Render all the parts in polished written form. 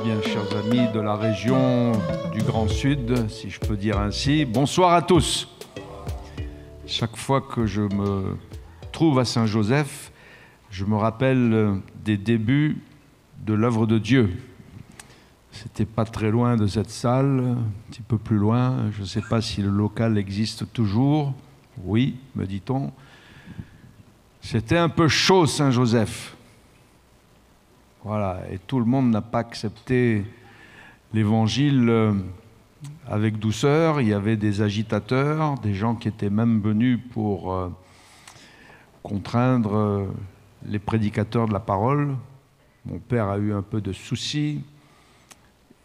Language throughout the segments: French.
bien chers amis de la région du Grand Sud, si je peux dire ainsi. Bonsoir à tous. Chaque fois que je me trouve à Saint-Joseph, je me rappelle des débuts de l'œuvre de Dieu. C'était pas très loin de cette salle, un petit peu plus loin. Je ne sais pas si le local existe toujours. Oui, me dit-on. C'était un peu chaud, Saint-Joseph. Voilà, et tout le monde n'a pas accepté l'évangile avec douceur. Il y avait des agitateurs, des gens qui étaient même venus pour contraindre les prédicateurs de la parole. Mon père a eu un peu de soucis.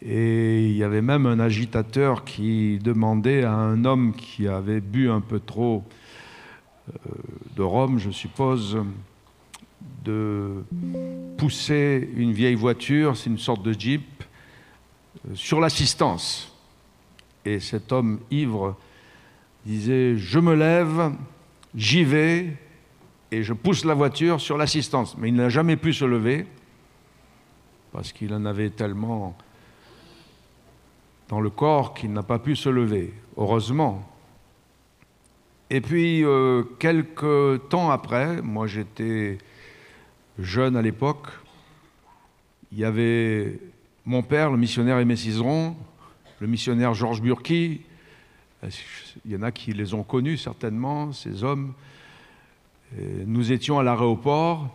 Et il y avait même un agitateur qui demandait à un homme qui avait bu un peu trop de rhum, je suppose, de pousser une vieille voiture, c'est une sorte de Jeep, sur l'assistance. Et cet homme ivre disait « Je me lève, j'y vais, et je pousse la voiture sur l'assistance. » Mais il n'a jamais pu se lever, parce qu'il en avait tellement dans le corps qu'il n'a pas pu se lever, heureusement. Et puis, quelques temps après, moi j'étais jeune à l'époque, il y avait mon père, le missionnaire Aimé Cizeron, le missionnaire Georges Burki, il y en a qui les ont connus certainement, ces hommes. Et nous étions à l'aéroport,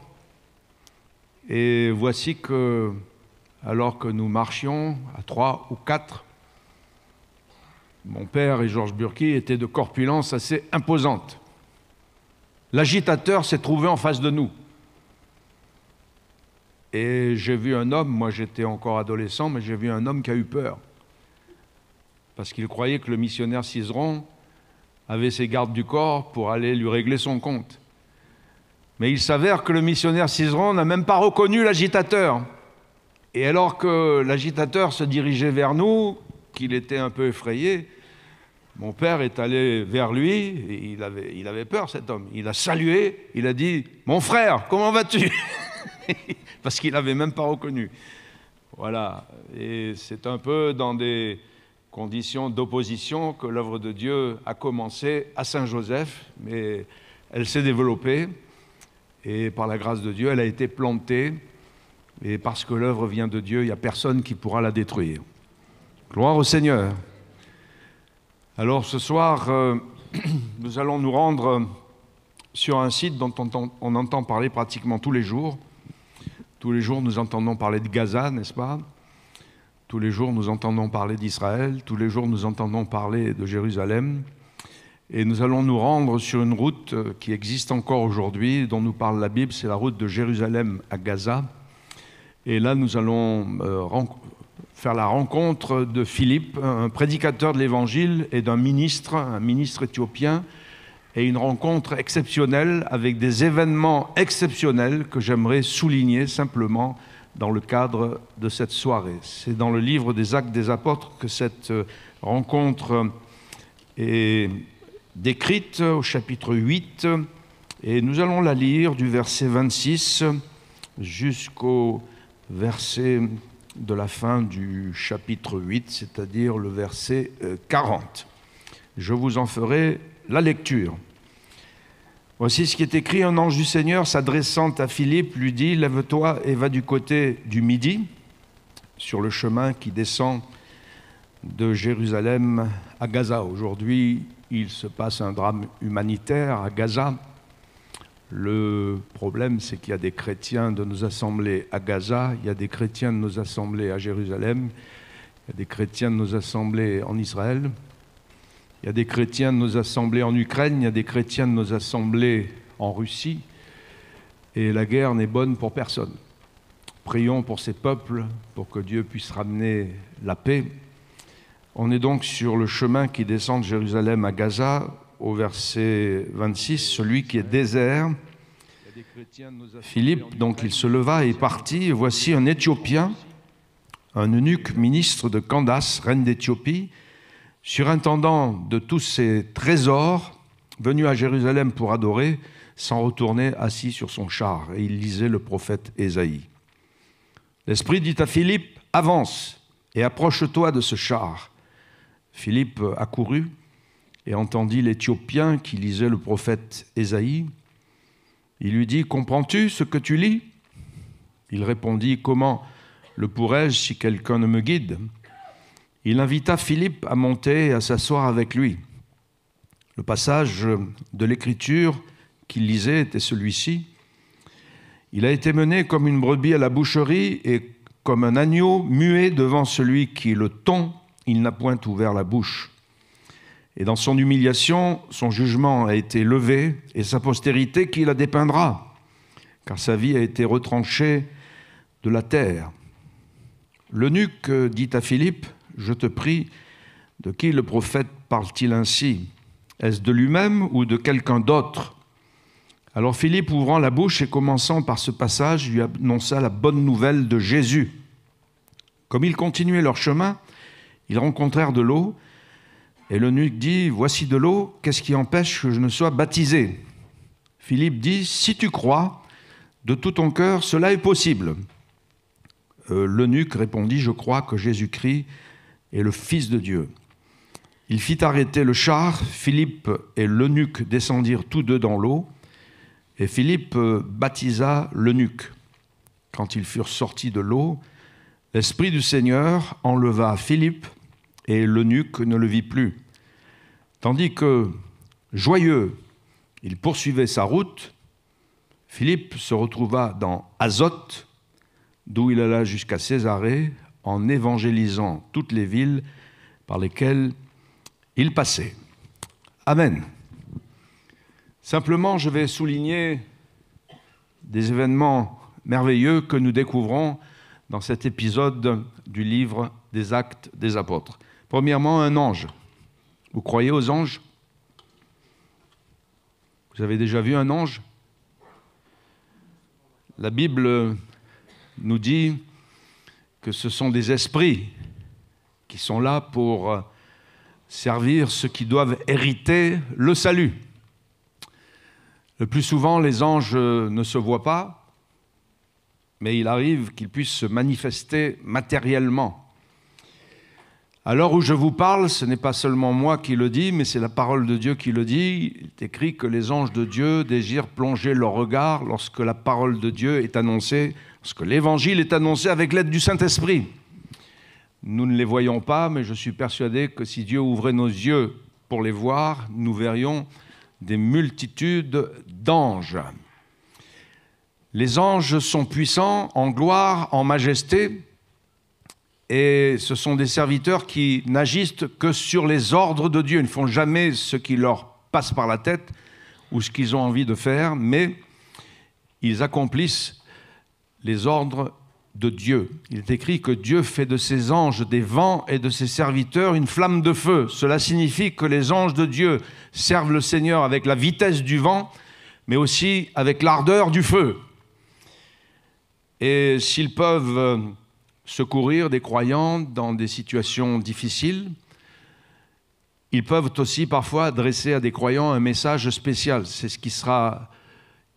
et voici que, alors que nous marchions à 3 ou 4, mon père et Georges Burki étaient de corpulence assez imposante. L'agitateur s'est trouvé en face de nous. Et j'ai vu un homme, moi j'étais encore adolescent, mais j'ai vu un homme qui a eu peur. Parce qu'il croyait que le missionnaire Cizeron avait ses gardes du corps pour aller lui régler son compte. Mais il s'avère que le missionnaire Cizeron n'a même pas reconnu l'agitateur. Et alors que l'agitateur se dirigeait vers nous, qu'il était un peu effrayé, mon père est allé vers lui, et il avait peur cet homme. Il a salué, il a dit « Mon frère, comment vas-tu » Parce qu'il n'avait même pas reconnu. Voilà, et c'est un peu dans des conditions d'opposition que l'œuvre de Dieu a commencé à Saint-Joseph, mais elle s'est développée, et par la grâce de Dieu, elle a été plantée, et parce que l'œuvre vient de Dieu, il n'y a personne qui pourra la détruire. Gloire au Seigneur. Alors ce soir, nous allons nous rendre sur un site dont on entend parler pratiquement tous les jours. Tous les jours, nous entendons parler de Gaza, n'est-ce pas? Tous les jours, nous entendons parler d'Israël. Tous les jours, nous entendons parler de Jérusalem. Et nous allons nous rendre sur une route qui existe encore aujourd'hui, dont nous parle la Bible, c'est la route de Jérusalem à Gaza. Et là, nous allons faire la rencontre de Philippe, un prédicateur de l'Évangile, et d'un ministre, un ministre éthiopien, et une rencontre exceptionnelle avec des événements exceptionnels que j'aimerais souligner simplement dans le cadre de cette soirée. C'est dans le livre des Actes des Apôtres que cette rencontre est décrite au chapitre 8, et nous allons la lire du verset 26 jusqu'au verset de la fin du chapitre 8, c'est-à-dire le verset 40. Je vous en ferai la lecture. Voici ce qui est écrit. Un ange du Seigneur s'adressant à Philippe lui dit « Lève-toi et va du côté du Midi, sur le chemin qui descend de Jérusalem à Gaza. » Aujourd'hui, il se passe un drame humanitaire à Gaza. Le problème, c'est qu'il y a des chrétiens de nos assemblées à Gaza, il y a des chrétiens de nos assemblées à Jérusalem, il y a des chrétiens de nos assemblées en Israël, il y a des chrétiens de nos assemblées en Ukraine, il y a des chrétiens de nos assemblées en Russie, et la guerre n'est bonne pour personne. Prions pour ces peuples, pour que Dieu puisse ramener la paix. On est donc sur le chemin qui descend de Jérusalem à Gaza, au verset 26, celui qui est désert. Philippe, donc, il se leva et partit, et voici un Éthiopien, un eunuque ministre de Candace, reine d'Éthiopie, surintendant de tous ses trésors, venu à Jérusalem pour adorer, s'en retournait assis sur son char, et il lisait le prophète Ésaïe. L'Esprit dit à Philippe, avance et approche-toi de ce char. » Philippe accourut et entendit l'Éthiopien qui lisait le prophète Ésaïe. Il lui dit « Comprends-tu ce que tu lis ?» Il répondit « Comment le pourrais-je si quelqu'un ne me guide ?» Il invita Philippe à monter et à s'asseoir avec lui. Le passage de l'Écriture qu'il lisait était celui-ci. « Il a été mené comme une brebis à la boucherie et comme un agneau muet devant celui qui le tond, il n'a point ouvert la bouche. Et dans son humiliation, son jugement a été levé et sa postérité qui la dépeindra, car sa vie a été retranchée de la terre. » L'eunuque dit à Philippe, « Je te prie, de qui le prophète parle-t-il ainsi? Est-ce de lui-même ou de quelqu'un d'autre ?» Alors Philippe, ouvrant la bouche et commençant par ce passage, lui annonça la bonne nouvelle de Jésus. Comme ils continuaient leur chemin, ils rencontrèrent de l'eau, et l'eunuque dit, « Voici de l'eau, qu'est-ce qui empêche que je ne sois baptisé ?» Philippe dit, « Si tu crois, de tout ton cœur, cela est possible. » L'eunuque répondit, « Je crois que Jésus-Christ est le Fils de Dieu. » Il fit arrêter le char, Philippe et l'eunuque descendirent tous deux dans l'eau, et Philippe baptisa l'eunuque. Quand ils furent sortis de l'eau, l'Esprit du Seigneur enleva Philippe, et l'eunuque ne le vit plus. Tandis que, joyeux, il poursuivait sa route, Philippe se retrouva dans Azote, d'où il alla jusqu'à Césarée, en évangélisant toutes les villes par lesquelles il passait. Amen. Simplement, je vais souligner des événements merveilleux que nous découvrons dans cet épisode du livre des Actes des Apôtres. Premièrement, un ange. Vous croyez aux anges? Vous avez déjà vu un ange? La Bible nous dit que ce sont des esprits qui sont là pour servir ceux qui doivent hériter le salut. Le plus souvent, les anges ne se voient pas, mais il arrive qu'ils puissent se manifester matériellement. À l'heure où je vous parle, ce n'est pas seulement moi qui le dis, mais c'est la parole de Dieu qui le dit. Il est écrit que les anges de Dieu désirent plonger leur regard lorsque la parole de Dieu est annoncée, lorsque l'évangile est annoncé avec l'aide du Saint-Esprit. Nous ne les voyons pas, mais je suis persuadé que si Dieu ouvrait nos yeux pour les voir, nous verrions des multitudes d'anges. Les anges sont puissants en gloire, en majesté, et ce sont des serviteurs qui n'agissent que sur les ordres de Dieu. Ils ne font jamais ce qui leur passe par la tête ou ce qu'ils ont envie de faire, mais ils accomplissent les ordres de Dieu. Il est écrit que Dieu fait de ses anges des vents et de ses serviteurs une flamme de feu. Cela signifie que les anges de Dieu servent le Seigneur avec la vitesse du vent, mais aussi avec l'ardeur du feu. Et s'ils peuvent secourir des croyants dans des situations difficiles, ils peuvent aussi parfois adresser à des croyants un message spécial. C'est ce qui sera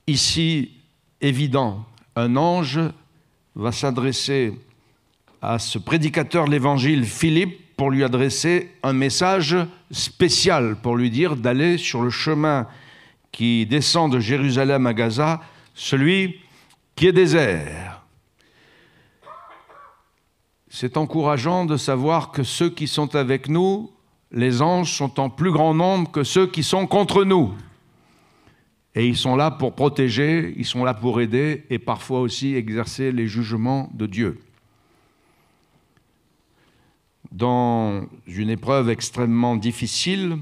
ici évident. Un ange va s'adresser à ce prédicateur de l'Évangile, Philippe, pour lui adresser un message spécial, pour lui dire d'aller sur le chemin qui descend de Jérusalem à Gaza, celui qui est désert. C'est encourageant de savoir que ceux qui sont avec nous, les anges, sont en plus grand nombre que ceux qui sont contre nous. Et ils sont là pour protéger, ils sont là pour aider et parfois aussi exercer les jugements de Dieu. Dans une épreuve extrêmement difficile,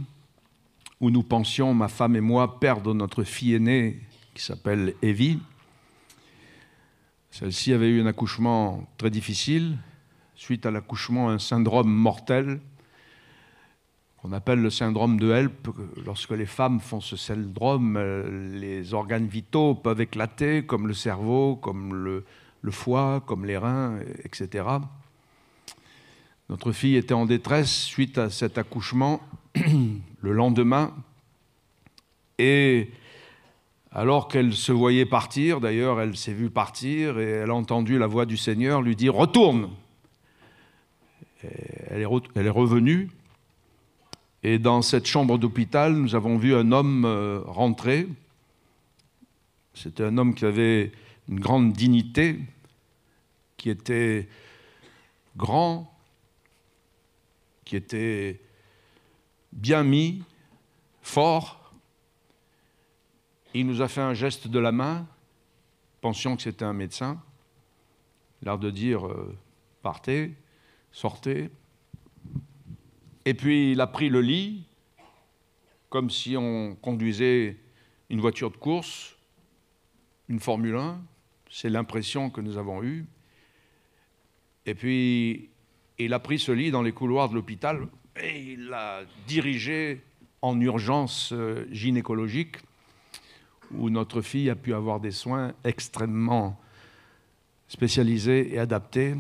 où nous pensions, ma femme et moi, perdre notre fille aînée qui s'appelle Evie, celle-ci avait eu un accouchement très difficile. Suite à l'accouchement, un syndrome mortel qu'on appelle le syndrome de HELP. Lorsque les femmes font ce syndrome, les organes vitaux peuvent éclater, comme le cerveau, comme le foie, comme les reins, etc. Notre fille était en détresse suite à cet accouchement le lendemain. Et alors qu'elle se voyait partir, d'ailleurs elle s'est vue partir, et elle a entendu la voix du Seigneur lui dire « Retourne !» Elle est revenue. Et dans cette chambre d'hôpital, nous avons vu un homme rentrer. C'était un homme qui avait une grande dignité, qui était grand, qui était bien mis, fort. Il nous a fait un geste de la main, pensions que c'était un médecin, l'air de dire partez, sortez. Et puis il a pris le lit, comme si on conduisait une voiture de course, une Formule 1, c'est l'impression que nous avons eue. Et puis il a pris ce lit dans les couloirs de l'hôpital et il l'a dirigé en urgence gynécologique, où notre fille a pu avoir des soins extrêmement spécialisés et adaptés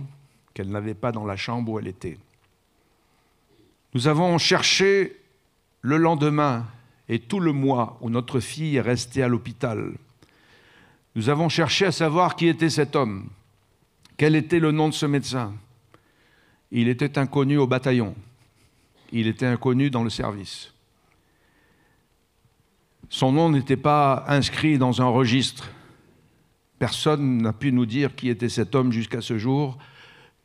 qu'elle n'avait pas dans la chambre où elle était. Nous avons cherché le lendemain et tout le mois où notre fille est restée à l'hôpital. Nous avons cherché à savoir qui était cet homme, quel était le nom de ce médecin. Il était inconnu au bataillon, il était inconnu dans le service. Son nom n'était pas inscrit dans un registre. Personne n'a pu nous dire qui était cet homme jusqu'à ce jour,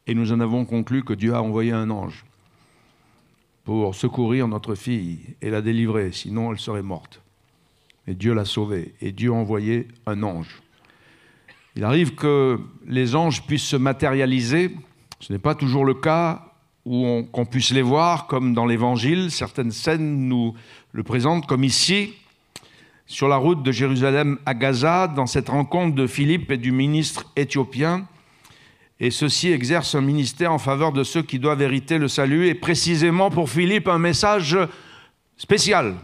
et nous en avons conclu que Dieu a envoyé un ange pour secourir notre fille et la délivrer, sinon elle serait morte. Et Dieu l'a sauvée, et Dieu a envoyé un ange. Il arrive que les anges puissent se matérialiser. Ce n'est pas toujours le cas qu'on puisse les voir, comme dans l'Évangile. Certaines scènes nous le présentent, comme ici, sur la route de Jérusalem à Gaza, dans cette rencontre de Philippe et du ministre éthiopien. Et ceux-ci exercent un ministère en faveur de ceux qui doivent hériter le salut, et précisément pour Philippe, un message spécial.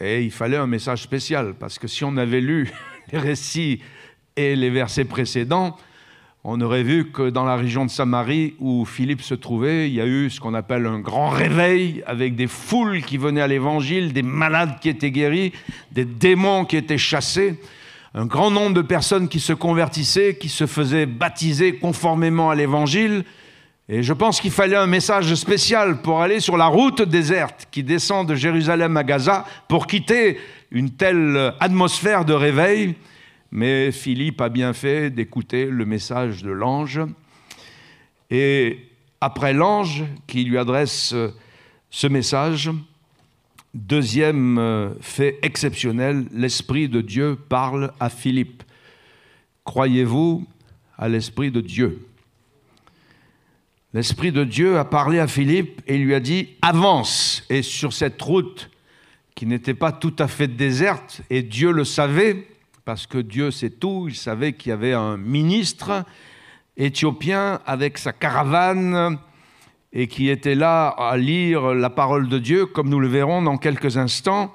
Et il fallait un message spécial, parce que si on avait lu les récits et les versets précédents, on aurait vu que dans la région de Samarie où Philippe se trouvait, il y a eu ce qu'on appelle un grand réveil, avec des foules qui venaient à l'évangile, des malades qui étaient guéris, des démons qui étaient chassés, un grand nombre de personnes qui se convertissaient, qui se faisaient baptiser conformément à l'évangile. Et je pense qu'il fallait un message spécial pour aller sur la route déserte qui descend de Jérusalem à Gaza, pour quitter une telle atmosphère de réveil. Mais Philippe a bien fait d'écouter le message de l'ange. Et après l'ange qui lui adresse ce message, deuxième fait exceptionnel, l'Esprit de Dieu parle à Philippe. Croyez-vous à l'Esprit de Dieu? L'Esprit de Dieu a parlé à Philippe et lui a dit « Avance !» Et sur cette route qui n'était pas tout à fait déserte, et Dieu le savait, parce que Dieu sait tout, il savait qu'il y avait un ministre éthiopien avec sa caravane et qui était là à lire la parole de Dieu, comme nous le verrons dans quelques instants.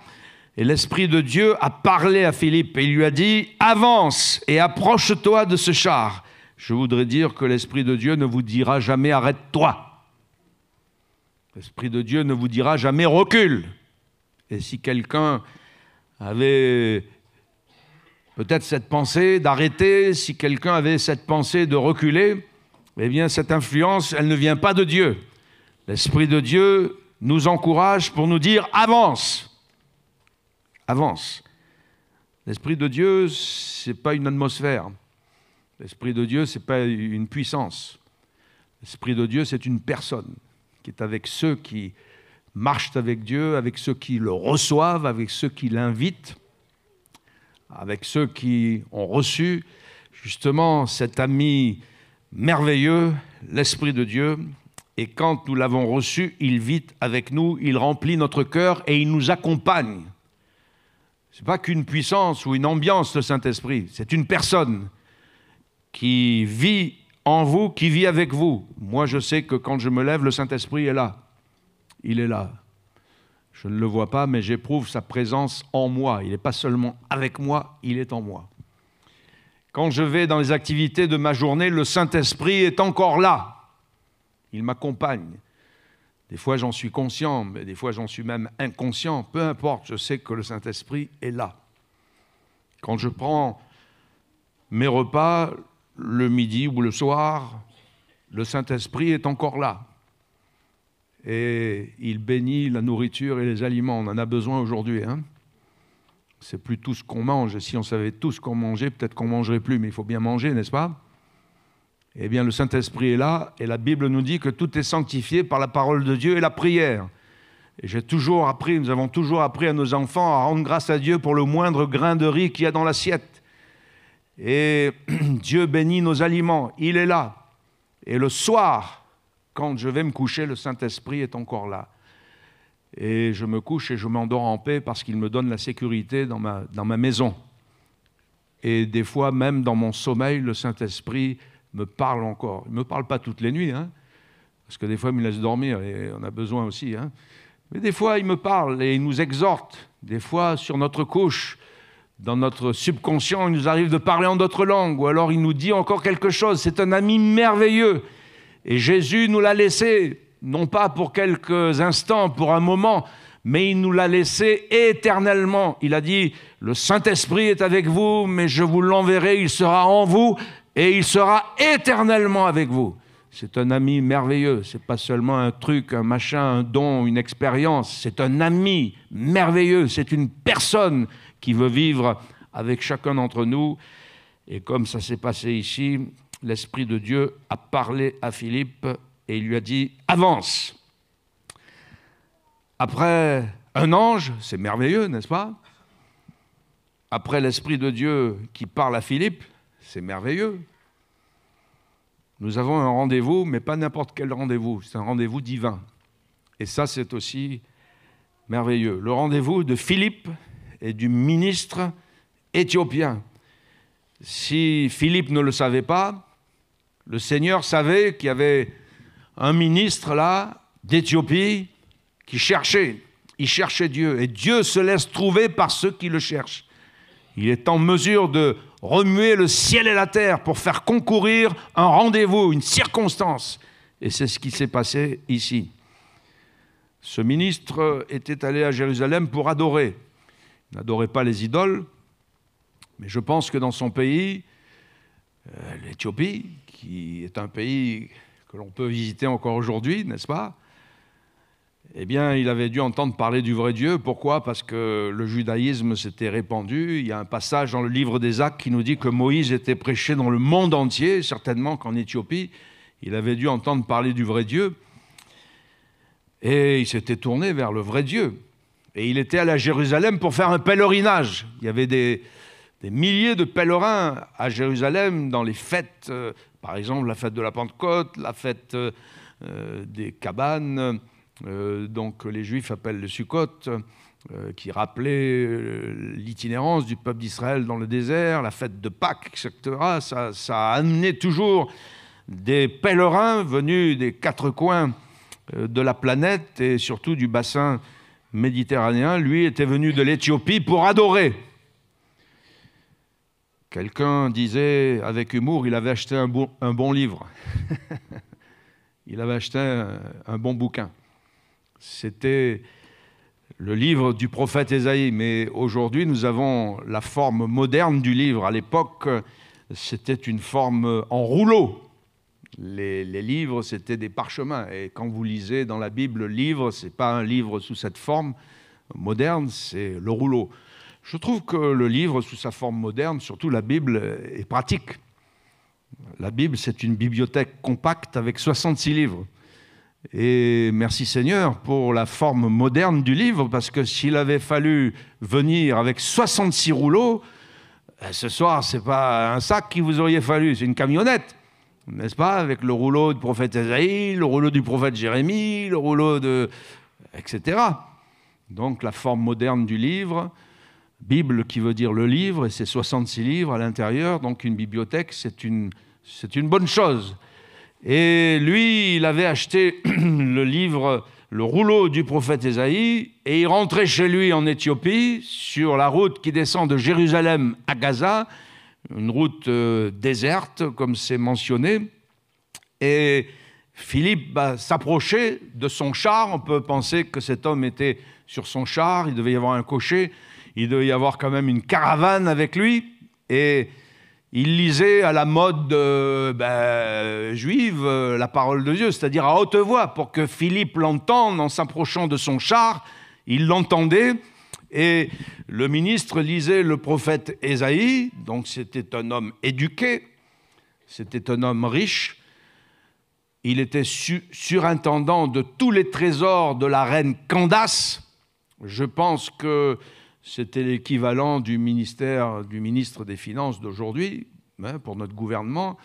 Et l'Esprit de Dieu a parlé à Philippe et il lui a dit « Avance et approche-toi de ce char ». Je voudrais dire que l'Esprit de Dieu ne vous dira jamais « Arrête-toi ». L'Esprit de Dieu ne vous dira jamais « Recule ». Et si quelqu'un avait peut-être cette pensée d'arrêter, si quelqu'un avait cette pensée de reculer, eh bien cette influence, elle ne vient pas de Dieu. L'Esprit de Dieu nous encourage pour nous dire « Avance ». Avance. L'Esprit de Dieu, ce n'est pas une atmosphère. L'Esprit de Dieu, ce n'est pas une puissance. L'Esprit de Dieu, c'est une personne qui est avec ceux qui marchent avec Dieu, avec ceux qui le reçoivent, avec ceux qui l'invitent, avec ceux qui ont reçu justement cet ami merveilleux, l'Esprit de Dieu. Et quand nous l'avons reçu, il vit avec nous, il remplit notre cœur et il nous accompagne. Ce n'est pas qu'une puissance ou une ambiance, le Saint-Esprit, c'est une personne qui vit en vous, qui vit avec vous. Moi, je sais que quand je me lève, le Saint-Esprit est là. Il est là. Je ne le vois pas, mais j'éprouve sa présence en moi. Il n'est pas seulement avec moi, il est en moi. Quand je vais dans les activités de ma journée, le Saint-Esprit est encore là. Il m'accompagne. Des fois, j'en suis conscient, mais des fois, j'en suis même inconscient. Peu importe, je sais que le Saint-Esprit est là. Quand je prends mes repas, le midi ou le soir, le Saint-Esprit est encore là. Et il bénit la nourriture et les aliments. On en a besoin aujourd'hui. Hein. C'est plus tout ce qu'on mange. Si on savait tout ce qu'on mangeait, peut-être qu'on ne mangerait plus, mais il faut bien manger, n'est-ce pas? Eh bien, le Saint-Esprit est là, et la Bible nous dit que tout est sanctifié par la parole de Dieu et la prière. Et nous avons toujours appris à nos enfants à rendre grâce à Dieu pour le moindre grain de riz qu'il y a dans l'assiette. Et Dieu bénit nos aliments, il est là. Et le soir, quand je vais me coucher, le Saint-Esprit est encore là. Et je me couche et je m'endors en paix parce qu'il me donne la sécurité dans ma maison. Et des fois, même dans mon sommeil, le Saint-Esprit me parle encore. Il ne me parle pas toutes les nuits, hein, parce que des fois, il me laisse dormir et on a besoin aussi. Hein. Mais des fois, il me parle et il nous exhorte. Des fois, sur notre couche, dans notre subconscient, il nous arrive de parler en d'autres langues, ou alors il nous dit encore quelque chose. C'est un ami merveilleux. Et Jésus nous l'a laissé, non pas pour quelques instants, pour un moment, mais il nous l'a laissé éternellement. Il a dit, le Saint-Esprit est avec vous, mais je vous l'enverrai, il sera en vous, et il sera éternellement avec vous. C'est un ami merveilleux, ce n'est pas seulement un truc, un machin, un don, une expérience, c'est un ami merveilleux, c'est une personne qui veut vivre avec chacun d'entre nous. Et comme ça s'est passé ici, l'Esprit de Dieu a parlé à Philippe et il lui a dit « Avance !» Après un ange, c'est merveilleux, n'est-ce pas? Après l'Esprit de Dieu qui parle à Philippe, c'est merveilleux. Nous avons un rendez-vous, mais pas n'importe quel rendez-vous, c'est un rendez-vous divin. Et ça, c'est aussi merveilleux. Le rendez-vous de Philippe et du ministre éthiopien. Si Philippe ne le savait pas, le Seigneur savait qu'il y avait un ministre là, d'Éthiopie, qui cherchait. Il cherchait Dieu. Et Dieu se laisse trouver par ceux qui le cherchent. Il est en mesure de remuer le ciel et la terre pour faire concourir un rendez-vous, une circonstance. Et c'est ce qui s'est passé ici. Ce ministre était allé à Jérusalem pour adorer. Il n'adorait pas les idoles, mais je pense que dans son pays, l'Éthiopie, qui est un pays que l'on peut visiter encore aujourd'hui, n'est-ce pas? Eh bien, il avait dû entendre parler du vrai Dieu. Pourquoi? Parce que le judaïsme s'était répandu. Il y a un passage dans le livre des Actes qui nous dit que Moïse était prêché dans le monde entier, certainement qu'en Éthiopie, il avait dû entendre parler du vrai Dieu. Et il s'était tourné vers le vrai Dieu. Et il était allé à Jérusalem pour faire un pèlerinage. Il y avait des milliers de pèlerins à Jérusalem dans les fêtes, par exemple la fête de la Pentecôte, la fête des cabanes, donc les Juifs appellent le Sukkot, qui rappelait l'itinérance du peuple d'Israël dans le désert, la fête de Pâques, etc. Ça a amené toujours des pèlerins venus des quatre coins de la planète et surtout du bassin méditerranéen. Lui était venu de l'Éthiopie pour adorer. Quelqu'un disait avec humour, il avait acheté un bon livre. Il avait acheté un bon bouquin. C'était le livre du prophète Ésaïe, mais aujourd'hui nous avons la forme moderne du livre. À l'époque, c'était une forme en rouleau. Les livres, c'était des parchemins. Et quand vous lisez dans la Bible le livre, ce n'est pas un livre sous cette forme moderne, c'est le rouleau. Je trouve que le livre sous sa forme moderne, surtout la Bible, est pratique. La Bible, c'est une bibliothèque compacte avec 66 livres. Et merci Seigneur pour la forme moderne du livre, parce que s'il avait fallu venir avec 66 rouleaux, ce soir, ce n'est pas un sac qu'il vous auriez fallu, c'est une camionnette, n'est-ce pas? Avec le rouleau du prophète Ésaïe, le rouleau du prophète Jérémie, le rouleau de... etc. Donc la forme moderne du livre, Bible qui veut dire le livre, et c'est 66 livres à l'intérieur, donc une bibliothèque, c'est une bonne chose. Et lui, il avait acheté le livre, le rouleau du prophète Ésaïe, et il rentrait chez lui en Éthiopie, sur la route qui descend de Jérusalem à Gaza, une route déserte, comme c'est mentionné. Et Philippe s'approchait de son char. On peut penser que cet homme était sur son char, il devait y avoir un cocher, il devait y avoir quand même une caravane avec lui. Et il lisait à la mode juive la parole de Dieu, c'est-à-dire à haute voix, pour que Philippe l'entende en s'approchant de son char. Il l'entendait, et le ministre lisait le prophète Ésaïe, donc c'était un homme éduqué, c'était un homme riche. Il était surintendant de tous les trésors de la reine Candace. Je pense que c'était l'équivalent du ministre des Finances d'aujourd'hui, pour notre gouvernement.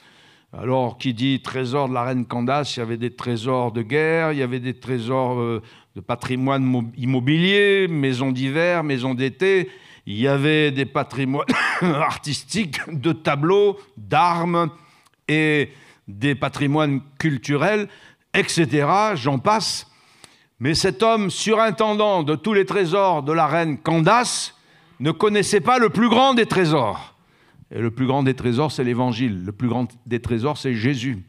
Alors, qui dit trésor de la reine Candace, il y avait des trésors de guerre, il y avait des trésors de patrimoine immobilier, maisons d'hiver, maisons d'été, il y avait des patrimoines artistiques, de tableaux, d'armes et des patrimoines culturels, etc. J'en passe. Mais cet homme surintendant de tous les trésors de la reine Candace ne connaissait pas le plus grand des trésors. Et le plus grand des trésors, c'est l'Évangile. Le plus grand des trésors, c'est Jésus.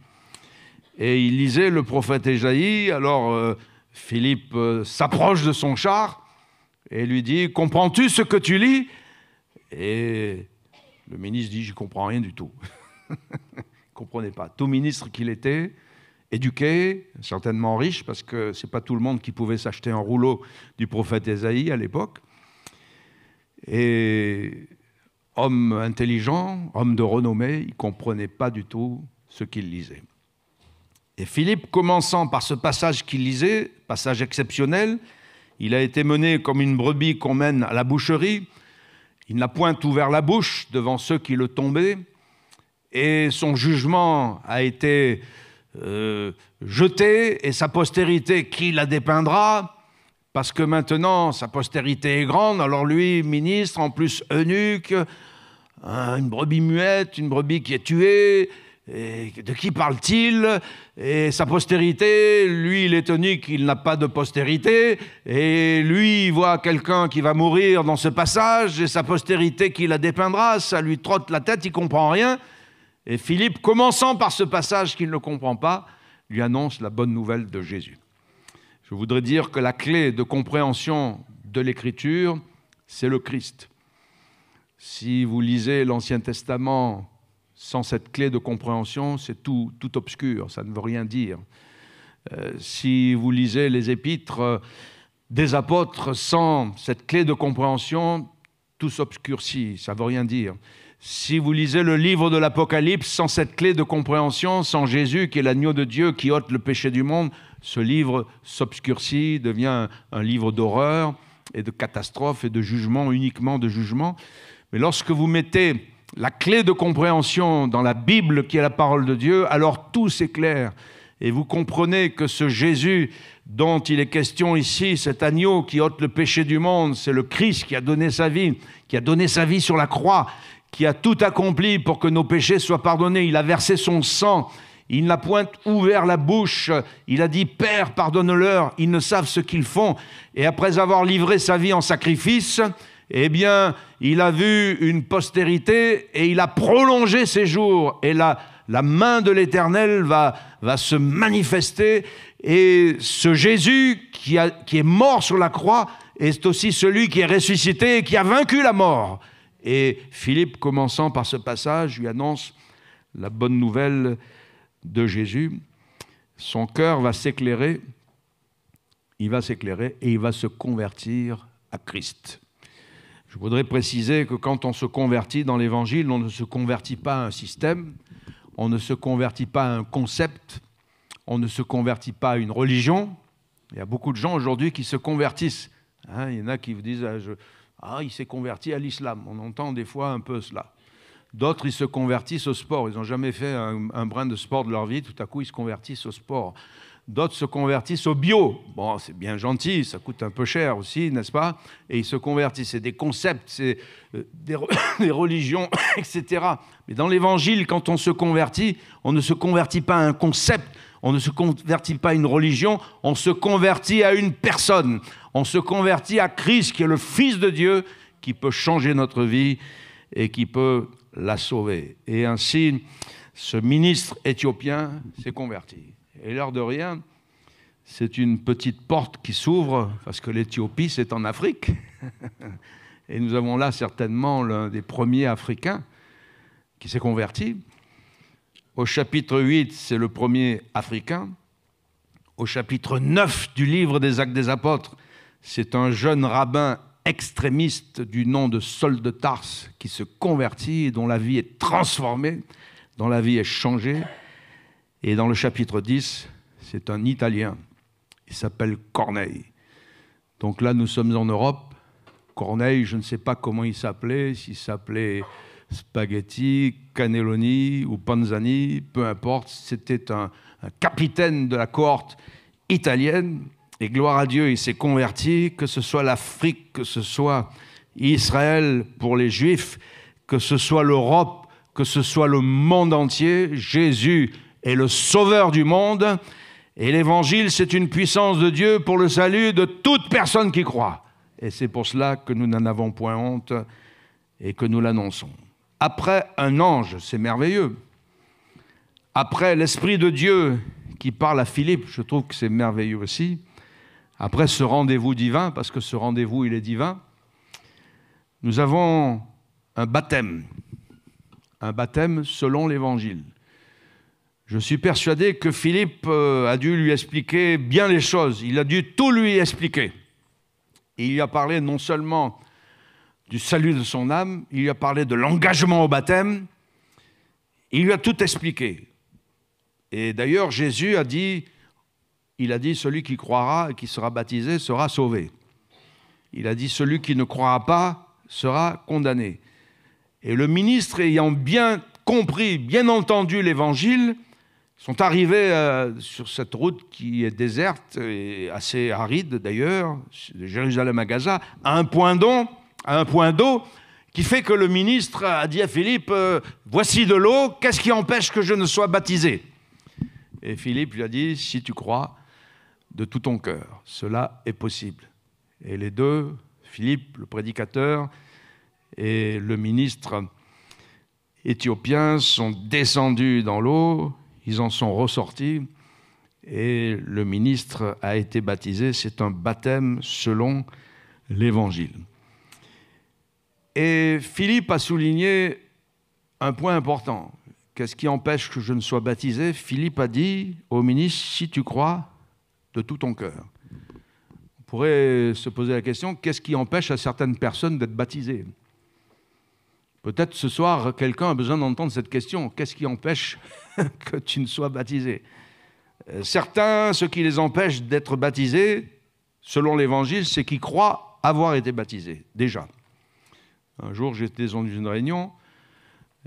Et il lisait le prophète Ésaïe. Alors Philippe s'approche de son char et lui dit « Comprends-tu ce que tu lis ?» Et le ministre dit « Je ne comprends rien du tout. » Il ne comprenait pas. Tout ministre qu'il était, éduqué, certainement riche, parce que ce n'est pas tout le monde qui pouvait s'acheter un rouleau du prophète Ésaïe à l'époque. Et homme intelligent, homme de renommée, il ne comprenait pas du tout ce qu'il lisait. Et Philippe, commençant par ce passage qu'il lisait, passage exceptionnel, il a été mené comme une brebis qu'on mène à la boucherie. Il n'a point ouvert la bouche devant ceux qui le tombaient, et son jugement a été jeté, et sa postérité, qui la dépeindra? Parce que maintenant, sa postérité est grande, alors lui, ministre, en plus eunuque, une brebis muette, une brebis qui est tuée, et de qui parle-t-il? Et sa postérité, lui, il est eunuque, il n'a pas de postérité, et lui, il voit quelqu'un qui va mourir dans ce passage, et sa postérité qui la dépeindra, ça lui trotte la tête, il ne comprend rien. Et Philippe, commençant par ce passage qu'il ne comprend pas, lui annonce la bonne nouvelle de Jésus. Je voudrais dire que la clé de compréhension de l'Écriture, c'est le Christ. Si vous lisez l'Ancien Testament sans cette clé de compréhension, c'est tout obscur, ça ne veut rien dire. Si vous lisez les épîtres des apôtres sans cette clé de compréhension, tout s'obscurcit, ça ne veut rien dire. Si vous lisez le livre de l'Apocalypse sans cette clé de compréhension, sans Jésus qui est l'agneau de Dieu qui ôte le péché du monde, ce livre s'obscurcit, devient un livre d'horreur et de catastrophe et de jugement, uniquement de jugement. Mais lorsque vous mettez la clé de compréhension dans la Bible qui est la parole de Dieu, alors tout s'éclaire. Et vous comprenez que ce Jésus dont il est question ici, cet agneau qui ôte le péché du monde, c'est le Christ qui a donné sa vie sur la croix, qui a tout accompli pour que nos péchés soient pardonnés. Il a versé son sang, il n'a point ouvert la bouche, il a dit « Père, pardonne-leur, ils ne savent ce qu'ils font ». Et après avoir livré sa vie en sacrifice, eh bien, il a vu une postérité et il a prolongé ses jours. Et la main de l'Éternel va se manifester. Et ce Jésus qui est mort sur la croix est aussi celui qui est ressuscité et qui a vaincu la mort. Et Philippe, commençant par ce passage, lui annonce la bonne nouvelle de Jésus. Son cœur va s'éclairer, il va s'éclairer et il va se convertir à Christ. Je voudrais préciser que quand on se convertit dans l'Évangile, on ne se convertit pas à un système, on ne se convertit pas à un concept, on ne se convertit pas à une religion. Il y a beaucoup de gens aujourd'hui qui se convertissent. Il y en a qui vous disent il s'est converti à l'islam. On entend des fois un peu cela. D'autres, ils se convertissent au sport. Ils n'ont jamais fait un brin de sport de leur vie. Tout à coup, ils se convertissent au sport. D'autres se convertissent au bio. Bon, c'est bien gentil, ça coûte un peu cher aussi, n'est-ce pas? Et ils se convertissent. C'est des concepts, c'est des religions, etc. Mais dans l'Évangile, quand on se convertit, on ne se convertit pas à un concept, on ne se convertit pas à une religion, on se convertit à une personne. On se convertit à Christ, qui est le Fils de Dieu, qui peut changer notre vie et qui peut la sauver. Et ainsi, ce ministre éthiopien s'est converti. Et l'air de rien, c'est une petite porte qui s'ouvre, parce que l'Éthiopie, c'est en Afrique. Et nous avons là certainement l'un des premiers Africains qui s'est converti. Au chapitre 8, c'est le premier africain. Au chapitre 9 du livre des Actes des Apôtres, c'est un jeune rabbin extrémiste du nom de Saul de Tarse qui se convertit et dont la vie est transformée, dont la vie est changée. Et dans le chapitre 10, c'est un Italien. Il s'appelle Corneille. Donc là, nous sommes en Europe. Corneille, je ne sais pas comment il s'appelait, s'il s'appelait Spaghetti, Cannelloni ou Panzani, peu importe. C'était un capitaine de la cohorte italienne. Et gloire à Dieu, il s'est converti, que ce soit l'Afrique, que ce soit Israël pour les Juifs, que ce soit l'Europe, que ce soit le monde entier. Jésus est le sauveur du monde. Et l'Évangile, c'est une puissance de Dieu pour le salut de toute personne qui croit. Et c'est pour cela que nous n'en avons point honte et que nous l'annonçons. Après un ange, c'est merveilleux. Après l'Esprit de Dieu qui parle à Philippe, je trouve que c'est merveilleux aussi. Après ce rendez-vous divin, parce que ce rendez-vous, il est divin, nous avons un baptême selon l'Évangile. Je suis persuadé que Philippe a dû lui expliquer bien les choses. Il a dû tout lui expliquer. Il lui a parlé non seulement du salut de son âme, il lui a parlé de l'engagement au baptême, il lui a tout expliqué. Et d'ailleurs, Jésus a dit, celui qui croira et qui sera baptisé sera sauvé. Il a dit, celui qui ne croira pas sera condamné. Et le ministre, ayant bien compris, bien entendu l'Évangile, sont arrivés sur cette route qui est déserte et assez aride d'ailleurs, de Jérusalem à Gaza, à un point d'eau, qui fait que le ministre a dit à Philippe, voici de l'eau, qu'est-ce qui empêche que je ne sois baptisé? Et Philippe lui a dit, si tu crois de tout ton cœur, cela est possible. Et les deux, Philippe, le prédicateur, et le ministre éthiopien, sont descendus dans l'eau. Ils en sont ressortis et le ministre a été baptisé. C'est un baptême selon l'Évangile. Et Philippe a souligné un point important. Qu'est-ce qui empêche que je ne sois baptisé? Philippe a dit au ministre, si tu crois de tout ton cœur. On pourrait se poser la question, qu'est-ce qui empêche à certaines personnes d'être baptisées? Peut-être ce soir, quelqu'un a besoin d'entendre cette question. Qu'est-ce qui empêche que tu ne sois baptisé? Certains, ce qui les empêche d'être baptisés, selon l'Évangile, c'est qu'ils croient avoir été baptisés, déjà. Un jour, j'étais dans une réunion,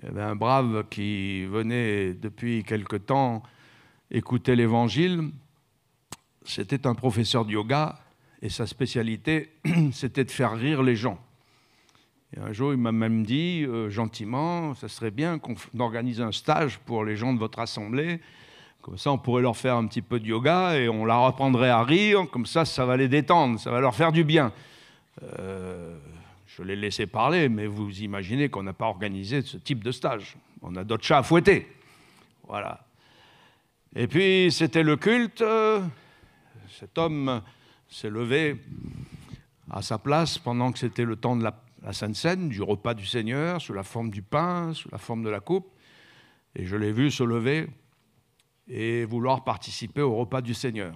il y avait un brave qui venait depuis quelque temps écouter l'Évangile. C'était un professeur de yoga et sa spécialité, c'était de faire rire les gens. Et un jour, il m'a même dit, gentiment, ça serait bien qu'on organise un stage pour les gens de votre assemblée. Comme ça, on pourrait leur faire un petit peu de yoga et on leur apprendrait à rire. Comme ça va les détendre, ça va leur faire du bien. Je l'ai laissé parler, mais vous imaginez qu'on n'a pas organisé ce type de stage. On a d'autres chats à fouetter. Voilà. Et puis, c'était le culte. Cet homme s'est levé à sa place pendant que c'était le temps de la Sainte Seine, du repas du Seigneur, sous la forme du pain, sous la forme de la coupe. Et je l'ai vu se lever et vouloir participer au repas du Seigneur.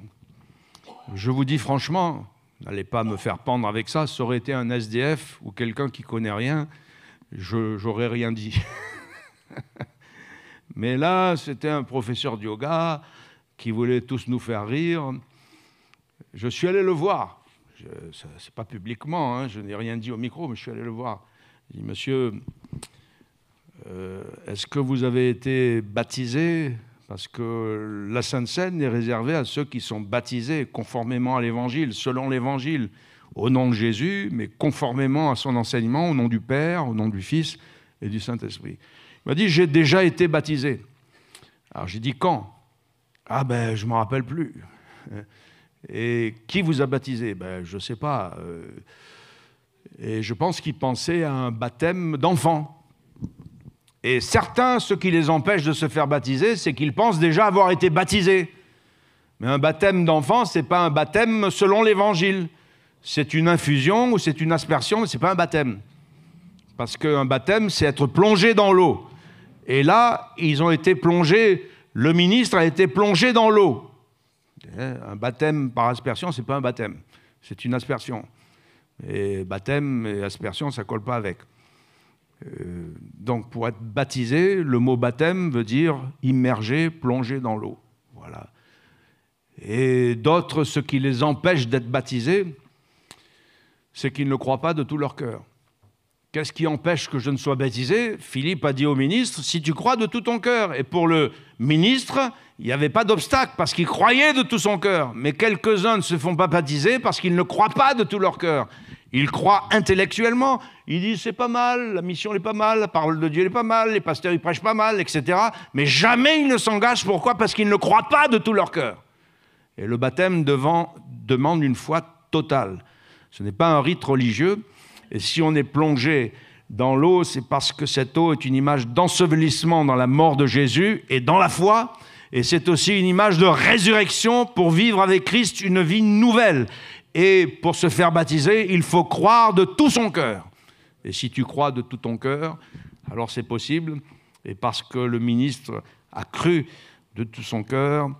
Je vous dis franchement, n'allez pas me faire pendre avec ça, ça aurait été un SDF ou quelqu'un qui ne connaît rien, j'aurais rien dit. Mais là, c'était un professeur de yoga qui voulait tous nous faire rire. Je suis allé le voir. C'est pas publiquement, hein, je n'ai rien dit au micro, mais je suis allé le voir. J'ai dit, monsieur, est-ce que vous avez été baptisé? Parce que la Sainte Seine est réservée à ceux qui sont baptisés conformément à l'Évangile, selon l'Évangile, au nom de Jésus, mais conformément à son enseignement, au nom du Père, au nom du Fils et du Saint-Esprit. Il m'a dit, j'ai déjà été baptisé. Alors j'ai dit, quand? Ah ben, je ne me rappelle plus. Et qui vous a baptisé? Ben, je ne sais pas. Et je pense qu'il pensait à un baptême d'enfant. Et certains, ce qui les empêche de se faire baptiser, c'est qu'ils pensent déjà avoir été baptisés. Mais un baptême d'enfant, ce n'est pas un baptême selon l'Évangile. C'est une infusion ou c'est une aspersion, mais ce n'est pas un baptême. Parce qu'un baptême, c'est être plongé dans l'eau. Et là, ils ont été plongés, le ministre a été plongé dans l'eau. Un baptême par aspersion, ce n'est pas un baptême, c'est une aspersion. Et baptême et aspersion, ça ne colle pas avec. Donc, pour être baptisé, le mot baptême veut dire immerger, plonger dans l'eau. Voilà. Et d'autres, ce qui les empêche d'être baptisés, c'est qu'ils ne le croient pas de tout leur cœur. Qu'est-ce qui empêche que je ne sois baptisé? Philippe a dit au ministre, si tu crois de tout ton cœur. Et pour le ministre, il n'y avait pas d'obstacle parce qu'il croyait de tout son cœur. Mais quelques-uns ne se font pas baptiser parce qu'ils ne croient pas de tout leur cœur. Ils croient intellectuellement. Ils disent c'est pas mal, la mission est pas mal, la parole de Dieu est pas mal, les pasteurs ils prêchent pas mal, etc. Mais jamais ils ne s'engagent. Pourquoi? Parce qu'ils ne croient pas de tout leur cœur. Et le baptême demande une foi totale. Ce n'est pas un rite religieux. Et si on est plongé dans l'eau, c'est parce que cette eau est une image d'ensevelissement dans la mort de Jésus et dans la foi. Et c'est aussi une image de résurrection pour vivre avec Christ une vie nouvelle. Et pour se faire baptiser, il faut croire de tout son cœur. Et si tu crois de tout ton cœur, alors c'est possible. Et parce que le ministre a cru de tout son cœur,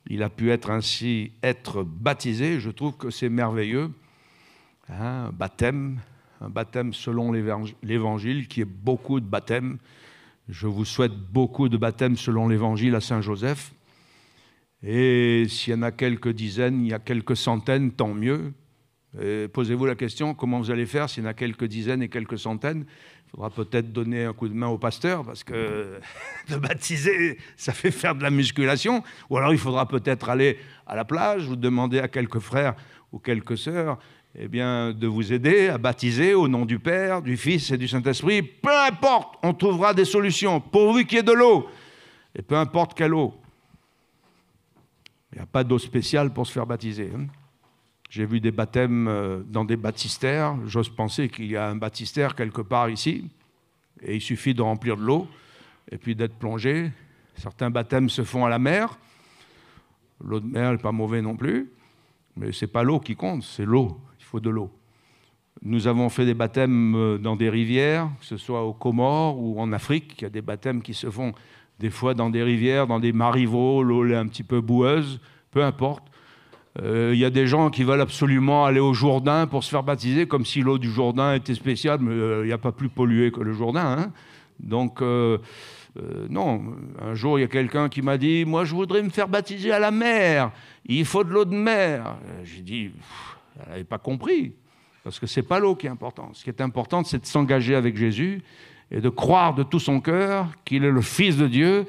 il a pu ainsi être baptisé. Je trouve que c'est merveilleux. Un baptême selon l'Évangile, qui est beaucoup de baptêmes. Je vous souhaite beaucoup de baptêmes selon l'Évangile à Saint-Joseph. Et s'il y en a quelques dizaines, il y a quelques centaines, tant mieux. Posez-vous la question, comment vous allez faire s'il y en a quelques dizaines et quelques centaines? Il faudra peut-être donner un coup de main au pasteur, parce que de baptiser, ça fait faire de la musculation. Ou alors il faudra peut-être aller à la plage ou demander à quelques frères ou quelques sœurs de vous aider à baptiser au nom du Père, du Fils et du Saint-Esprit. Peu importe, on trouvera des solutions, pourvu qu'il y ait de l'eau. Et peu importe quelle eau. Il n'y a pas d'eau spéciale pour se faire baptiser. J'ai vu des baptêmes dans des baptistères. J'ose penser qu'il y a un baptistère quelque part ici. Et il suffit de remplir de l'eau et puis d'être plongé. Certains baptêmes se font à la mer. L'eau de mer n'est pas mauvaise non plus. Mais ce n'est pas l'eau qui compte, c'est l'eau. Il faut de l'eau. Nous avons fait des baptêmes dans des rivières, que ce soit aux Comores ou en Afrique. Il y a des baptêmes qui se font des fois dans des rivières, dans des mariveaux, l'eau est un petit peu boueuse, peu importe. Il y a des gens qui veulent absolument aller au Jourdain pour se faire baptiser, comme si l'eau du Jourdain était spéciale, mais il n'y a pas plus pollué que le Jourdain. Hein. Donc, non. Un jour, il y a quelqu'un qui m'a dit « Moi, je voudrais me faire baptiser à la mer. Il faut de l'eau de mer. » J'ai dit « Elle n'avait pas compris. » Parce que ce n'est pas l'eau qui est importante. Ce qui est important, c'est de s'engager avec Jésus et de croire de tout son cœur qu'il est le Fils de Dieu.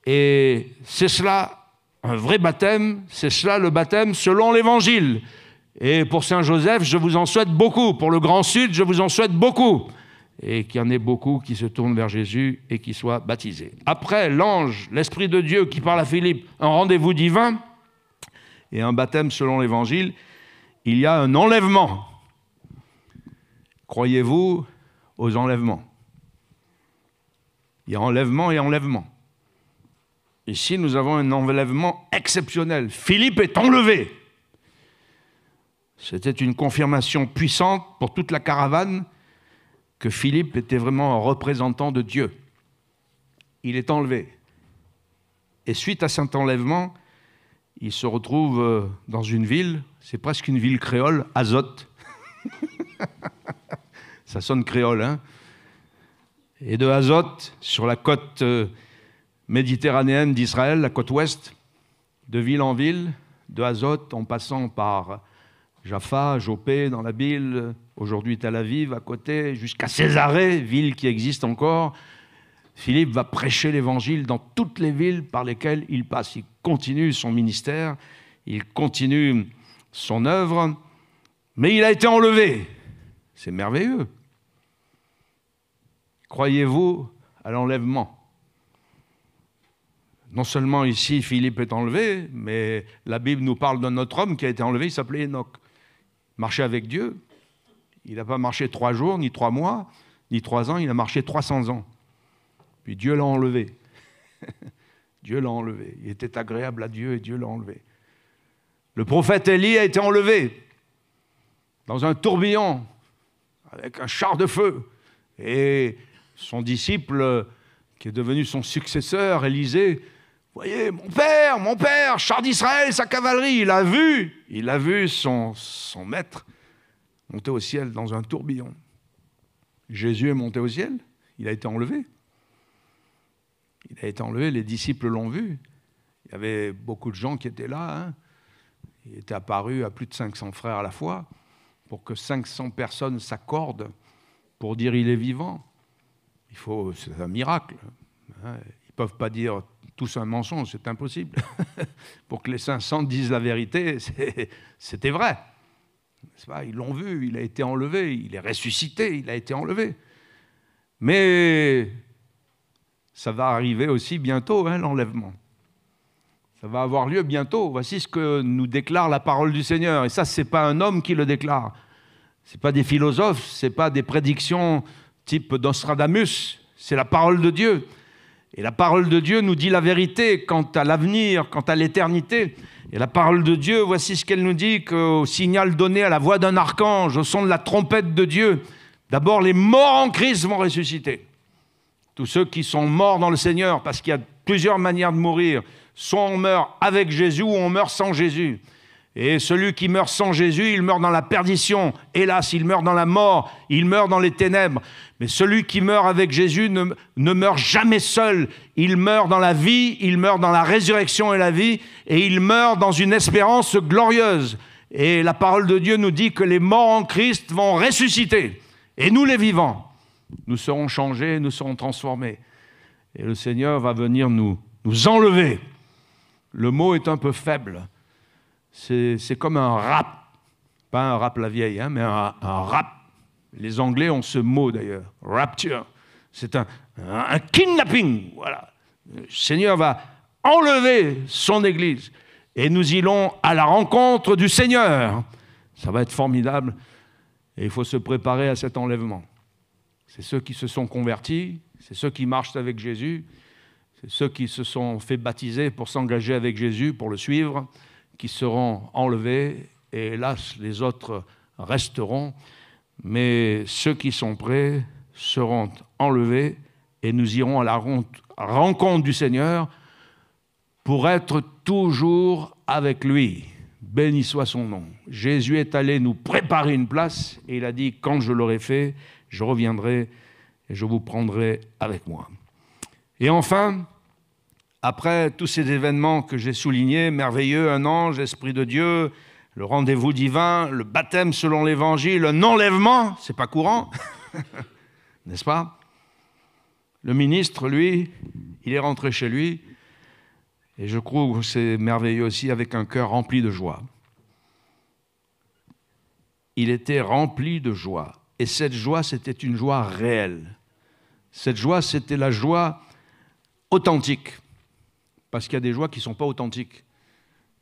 Et c'est cela, un vrai baptême, c'est cela le baptême selon l'Évangile. Et pour Saint-Joseph, je vous en souhaite beaucoup. Pour le Grand Sud, je vous en souhaite beaucoup. Et qu'il y en ait beaucoup qui se tournent vers Jésus et qui soient baptisés. Après, l'ange, l'Esprit de Dieu qui parle à Philippe, un rendez-vous divin et un baptême selon l'Évangile, il y a un enlèvement. Croyez-vous aux enlèvements? Il y a enlèvement et enlèvement. Ici, nous avons un enlèvement exceptionnel. Philippe est enlevé. C'était une confirmation puissante pour toute la caravane que Philippe était vraiment un représentant de Dieu. Il est enlevé. Et suite à cet enlèvement, il se retrouve dans une ville, c'est presque une ville créole, Azote. Ça sonne créole, hein? Et de Azote, sur la côte méditerranéenne d'Israël, la côte ouest, de ville en ville, de Azote, en passant par Jaffa, Jopé, dans la Bible, aujourd'hui Tel Aviv, à côté, jusqu'à Césarée, ville qui existe encore. Philippe va prêcher l'Évangile dans toutes les villes par lesquelles il passe. Il continue son ministère, il continue son œuvre, mais il a été enlevé. C'est merveilleux. Croyez-vous à l'enlèvement? Non seulement ici, Philippe est enlevé, mais la Bible nous parle d'un autre homme qui a été enlevé, il s'appelait Enoch. Il marchait avec Dieu. Il n'a pas marché 3 jours, ni 3 mois, ni 3 ans, il a marché 300 ans. Puis Dieu l'a enlevé. Dieu l'a enlevé. Il était agréable à Dieu et Dieu l'a enlevé. Le prophète Élie a été enlevé dans un tourbillon avec un char de feu. Et son disciple qui est devenu son successeur, Élisée. Voyez, mon père, char d'Israël, sa cavalerie, il a vu son maître monter au ciel dans un tourbillon. Jésus est monté au ciel, il a été enlevé. Il a été enlevé, les disciples l'ont vu. Il y avait beaucoup de gens qui étaient là. Hein. Il était apparu à plus de 500 frères à la fois, pour que 500 personnes s'accordent pour dire il est vivant. C'est un miracle. Hein. Ils ne peuvent pas dire tous un mensonge, c'est impossible. Pour que les 500 disent la vérité, c'était vrai. Ils l'ont vu, il a été enlevé, il est ressuscité, il a été enlevé. Mais ça va arriver aussi bientôt, hein, l'enlèvement. Ça va avoir lieu bientôt. Voici ce que nous déclare la parole du Seigneur. Et ça, ce n'est pas un homme qui le déclare. Ce n'est pas des philosophes, ce n'est pas des prédictions type Nostradamus. C'est la parole de Dieu. Et la parole de Dieu nous dit la vérité quant à l'avenir, quant à l'éternité. Et la parole de Dieu, voici ce qu'elle nous dit, qu'au signal donné à la voix d'un archange, au son de la trompette de Dieu, d'abord les morts en Christ vont ressusciter. Tous ceux qui sont morts dans le Seigneur, parce qu'il y a plusieurs manières de mourir. Soit on meurt avec Jésus ou on meurt sans Jésus. Et celui qui meurt sans Jésus, il meurt dans la perdition. Hélas, il meurt dans la mort, il meurt dans les ténèbres. Mais celui qui meurt avec Jésus ne meurt jamais seul. Il meurt dans la vie, il meurt dans la résurrection et la vie, et il meurt dans une espérance glorieuse. Et la parole de Dieu nous dit que les morts en Christ vont ressusciter. Et nous, les vivants, nous serons changés, nous serons transformés. Et le Seigneur va venir nous enlever. Le mot est un peu faible. C'est comme un rap. Pas un rap la vieille, hein, mais un rap. Les Anglais ont ce mot d'ailleurs, rapture. C'est un kidnapping. Voilà. Le Seigneur va enlever son Église. Et nous irons à la rencontre du Seigneur. Ça va être formidable. Et il faut se préparer à cet enlèvement. C'est ceux qui se sont convertis, c'est ceux qui marchent avec Jésus, c'est ceux qui se sont fait baptiser pour s'engager avec Jésus, pour le suivre, qui seront enlevés, et hélas, les autres resteront. Mais ceux qui sont prêts seront enlevés, et nous irons à la rencontre du Seigneur pour être toujours avec lui. Béni soit son nom. Jésus est allé nous préparer une place, et il a dit, quand je l'aurai fait, je reviendrai et je vous prendrai avec moi. Et enfin, après tous ces événements que j'ai soulignés, merveilleux, un ange, esprit de Dieu, le rendez-vous divin, le baptême selon l'évangile, un enlèvement, c'est pas courant, n'est-ce pas? Le ministre, lui, il est rentré chez lui, et je crois que c'est merveilleux aussi, avec un cœur rempli de joie. Il était rempli de joie. Et cette joie, c'était une joie réelle. Cette joie, c'était la joie authentique. Parce qu'il y a des joies qui ne sont pas authentiques.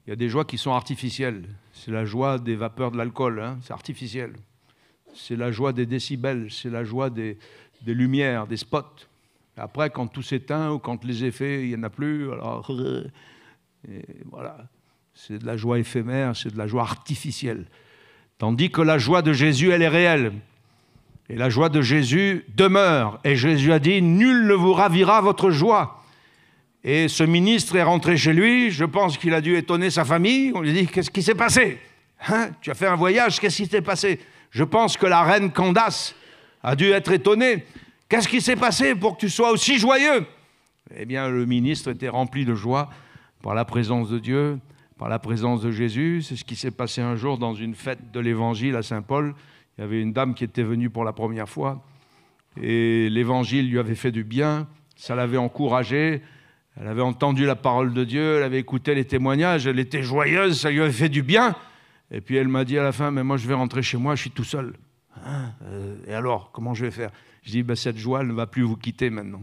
Il y a des joies qui sont artificielles. C'est la joie des vapeurs de l'alcool, hein, c'est artificiel. C'est la joie des décibels, c'est la joie des lumières, des spots. Après, quand tout s'éteint ou quand les effets, il n'y en a plus, alors et voilà. C'est de la joie éphémère, c'est de la joie artificielle. Tandis que la joie de Jésus, elle est réelle. Et la joie de Jésus demeure. Et Jésus a dit, nul ne vous ravira votre joie. Et ce ministre est rentré chez lui, je pense qu'il a dû étonner sa famille. On lui a dit, qu'est-ce qui s'est passé? Hein? Tu as fait un voyage, qu'est-ce qui s'est passé? Je pense que la reine Candace a dû être étonnée. Qu'est-ce qui s'est passé pour que tu sois aussi joyeux? Eh bien, le ministre était rempli de joie par la présence de Dieu, par la présence de Jésus. C'est ce qui s'est passé un jour dans une fête de l'Évangile à Saint-Paul. Il y avait une dame qui était venue pour la première fois et l'Évangile lui avait fait du bien, ça l'avait encouragée, elle avait entendu la parole de Dieu, elle avait écouté les témoignages, elle était joyeuse, ça lui avait fait du bien. Et puis elle m'a dit à la fin, mais moi je vais rentrer chez moi, je suis tout seul. Hein, et alors, comment je vais faire? Je dis, cette joie elle ne va plus vous quitter maintenant.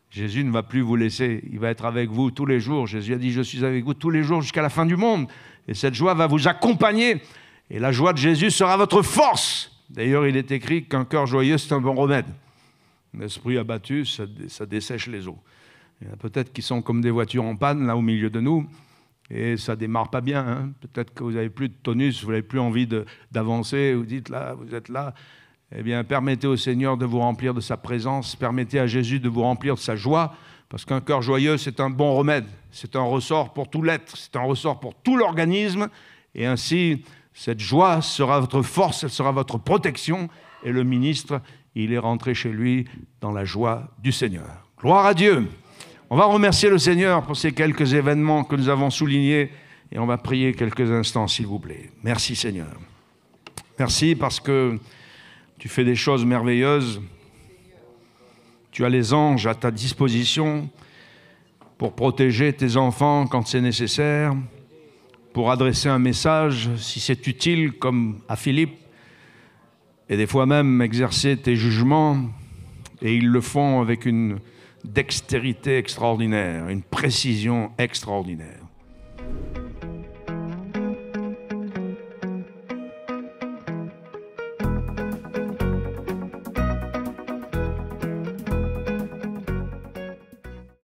Jésus ne va plus vous laisser, il va être avec vous tous les jours. Jésus a dit, je suis avec vous tous les jours jusqu'à la fin du monde. Et cette joie va vous accompagner. Et la joie de Jésus sera votre force. D'ailleurs, il est écrit qu'un cœur joyeux, c'est un bon remède. Un esprit abattu, ça dessèche les eaux. Il y en a peut-être qui sont comme des voitures en panne, là, au milieu de nous, et ça ne démarre pas bien. Hein. Peut-être que vous n'avez plus de tonus, vous n'avez plus envie d'avancer, vous dites là, vous êtes là. eh bien, permettez au Seigneur de vous remplir de sa présence, permettez à Jésus de vous remplir de sa joie, parce qu'un cœur joyeux, c'est un bon remède, c'est un ressort pour tout l'être, c'est un ressort pour tout l'organisme, et ainsi, cette joie sera votre force, elle sera votre protection, et le ministre, il est rentré chez lui dans la joie du Seigneur. Gloire à Dieu! On va remercier le Seigneur pour ces quelques événements que nous avons soulignés, et on va prier quelques instants, s'il vous plaît. Merci Seigneur. Merci parce que tu fais des choses merveilleuses. Tu as les anges à ta disposition pour protéger tes enfants quand c'est nécessaire, pour adresser un message si c'est utile, comme à Philippe, et des fois même exercer tes jugements, et ils le font avec une dextérité extraordinaire, une précision extraordinaire.